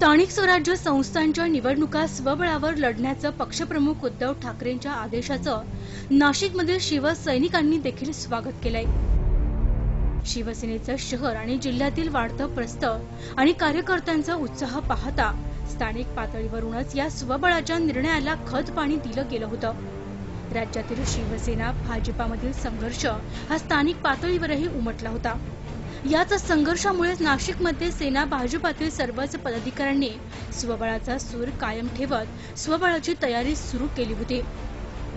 स्थानिक स्वराज्य संस्थांच्या निवडणुका स्वबळावर लढण्याचं पक्षप्रमुख उद्धव ठाकरेंच्या आदेशाचं नाशिकमधील शिवसैनिकांनी देखील स्वागत केलंय। शिवसेनेचं शहर आणि जिल्ह्यातील वाढतं प्रस्थ आणि कार्यकर्त्यांचा उत्साह पाहता स्थानिक पातळीवरूनच या स्वबळाच्या निर्णयाला खत पाणी दिलं गेलं होतं। राज्यातील शिवसेना भाजपामधील संघर्ष हा स्थानिक पातळीवरही उमटला होता। याच संघर्षामुळे नाशिकमध्ये सेना भाजपातील सर्वच पदाधिकाऱ्यांनी स्वबळाचा सूर कायम ठेवत स्वबळाची तयारी सुरू केली होती।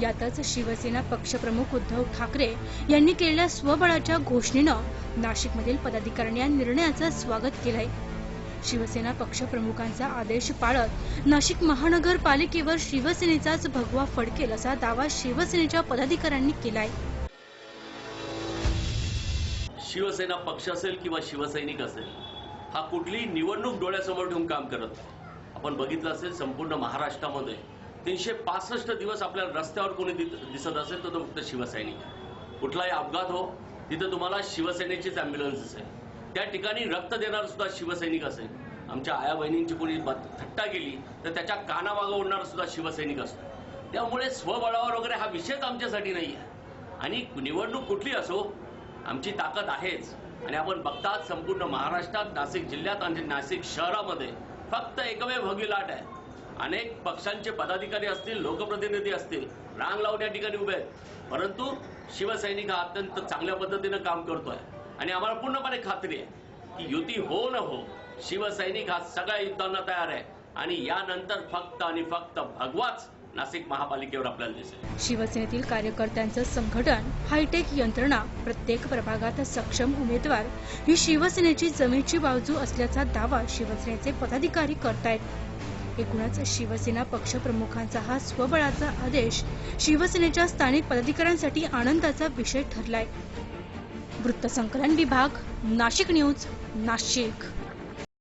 यातच शिवसेना पक्षप्रमुख उद्धव ठाकरे यांनी केलेल्या स्वबळाच्या घोषणेनं नाशिकमधील पदाधिकाऱ्यांनी या निर्णयाचं स्वागत केलंय। शिवसेना पक्षप्रमुखांचा आदेश पाळत नाशिक महानगरपालिकेवर शिवसेनेचाच भगवा फडकेल असा दावा शिवसेनेच्या पदाधिकाऱ्यांनी केलाय। शिवसेना पक्ष असेल किंवा शिवसैनिक असेल, हा कुठलीही निवडणूक डोळ्यासमोर ठेवून काम करत नाही। आपण बघितलं असेल संपूर्ण महाराष्ट्रामध्ये 365 दिवस आपल्या रस्त्यावर कोणी दिसत असेल तर तो फक्त शिवसैनिक आहे। कुठलाही अपघात हो तिथे तुम्हाला शिवसेनेचीच ॲम्ब्युलन्स असेल, त्या ठिकाणी रक्त देणार सुद्धा शिवसैनिक असेल। आमच्या आया बहिणींची कोणी थट्टा केली तर त्याच्या कानामागं ओढणारा सुद्धा शिवसैनिक असतो। त्यामुळे स्वबळावर वगैरे हा विषयच आमच्यासाठी नाही आहे। आणि निवडणूक कुठली असो, आमची ताकद आहेच। आणि आपण बघतात संपूर्ण महाराष्ट्रात नाशिक जिल्ह्यात आणि नाशिक शहरामध्ये फक्त एकमेव भगवी लाट आहे। अनेक पक्षांचे पदाधिकारी असतील, लोकप्रतिनिधी असतील, रांग लावून या ठिकाणी उभे आहेत, परंतु शिवसैनिक हा अत्यंत चांगल्या पद्धतीने काम करतोय। आणि आम्हाला पूर्णपणे खात्री आहे की युती हो न हो, शिवसैनिक हा सगळ्या युद्धांना तयार आहे। आणि यानंतर फक्त आणि फक्त भगवाच नाशिक महापालिकेवर आपल्याला दिसेल। शिवसेनेतील कार्यकर्त्यांचं संघटन, हायटेक यंत्रणा, प्रत्येक प्रभागात सक्षम उमेदवार ही शिवसेनेची जमेची बाजू असल्याचा दावा शिवसेनेचे पदाधिकारी करतायत। एकूणच शिवसेना पक्षप्रमुखांचा हा स्वबळाचा आदेश शिवसेनेच्या स्थानिक पदाधिकाऱ्यांसाठी आनंदाचा विषय ठरलाय। वृत्तसंकलन विभाग, नाशिक न्यूज, नाशिक।